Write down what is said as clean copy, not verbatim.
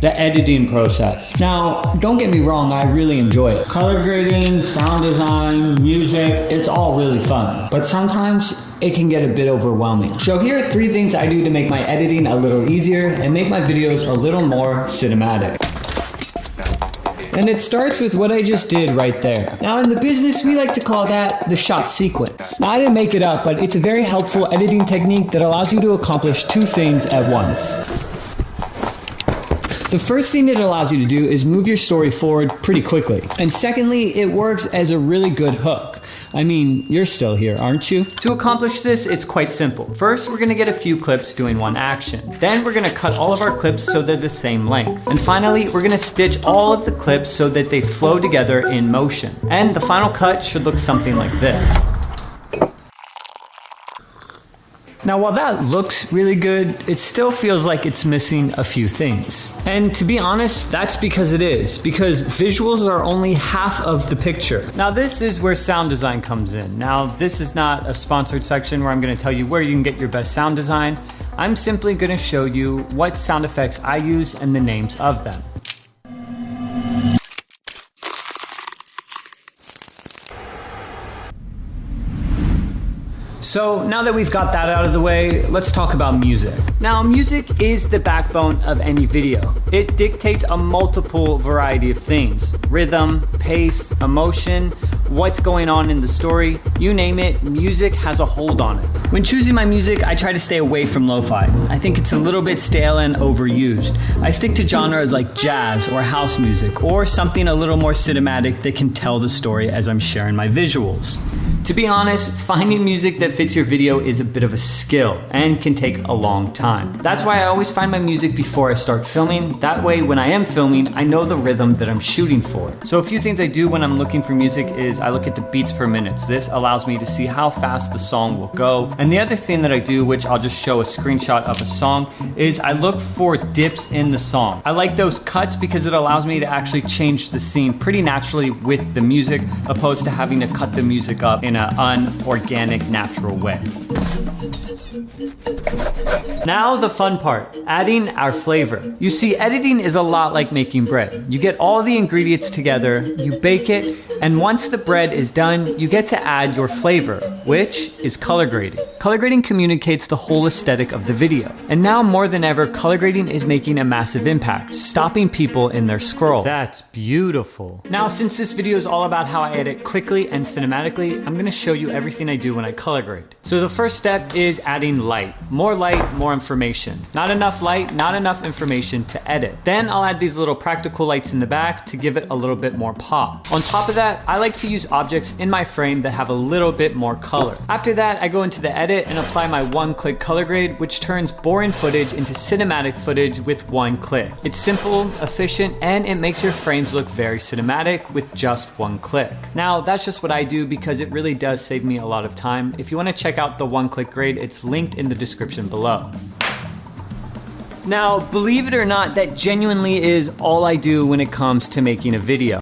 the editing process. Now, don't get me wrong, I really enjoy it. Color grading, sound design, music, it's all really fun. But sometimes it can get a bit overwhelming. So here are 3 things I do to make my editing a little easier and make my videos a little more cinematic. And it starts with what I just did right there. Now in the business, we like to call that the shot sequence. Now I didn't make it up, but it's a very helpful editing technique that allows you to accomplish 2 things at once. The first thing it allows you to do is move your story forward pretty quickly. And secondly, it works as a really good hook. I mean, you're still here, aren't you? To accomplish this, it's quite simple. First, we're gonna get a few clips doing one action. Then we're gonna cut all of our clips so they're the same length. And finally, we're gonna stitch all of the clips so that they flow together in motion. And the final cut should look something like this. Now, while that looks really good, it still feels like it's missing a few things. And to be honest, that's because it is, because visuals are only half of the picture. Now, this is where sound design comes in. Now, this is not a sponsored section where I'm gonna tell you where you can get your best sound design. I'm simply gonna show you what sound effects I use and the names of them. So now that we've got that out of the way, let's talk about music. Now, music is the backbone of any video. It dictates a multiple variety of things: rhythm, pace, emotion, what's going on in the story, you name it, music has a hold on it. When choosing my music, I try to stay away from lo-fi. I think it's a little bit stale and overused. I stick to genres like jazz or house music, or something a little more cinematic that can tell the story as I'm sharing my visuals. To be honest, finding music that fits your video is a bit of a skill and can take a long time. That's why I always find my music before I start filming. That way, when I am filming, I know the rhythm that I'm shooting for. So a few things I do when I'm looking for music is I look at the beats per minute. This allows me to see how fast the song will go. And the other thing that I do, which I'll just show a screenshot of a song, is I look for dips in the song. I like those cuts because it allows me to actually change the scene pretty naturally with the music, opposed to having to cut the music up in an unorganic, natural way. Now the fun part, adding our flavor. You see, editing is a lot like making bread. You get all the ingredients together, you bake it, and once the bread is done, you get to add your flavor, which is color grading. Color grading communicates the whole aesthetic of the video. And now more than ever, color grading is making a massive impact, stopping people in their scroll. That's beautiful. Now, since this video is all about how I edit quickly and cinematically, I'm gonna show you everything I do when I color grade. So the first step is adding light. More light, more information. Not enough light, not enough information to edit. Then I'll add these little practical lights in the back to give it a little bit more pop. On top of that, I like to use objects in my frame that have a little bit more color. After that, I go into the edit and apply my one-click color grade, which turns boring footage into cinematic footage with one click. It's simple, efficient, and it makes your frames look very cinematic with just one click. Now, that's just what I do because it really does save me a lot of time. If you want to check out the one-click grade, it's linked in the description below. Now, believe it or not, that genuinely is all I do when it comes to making a video.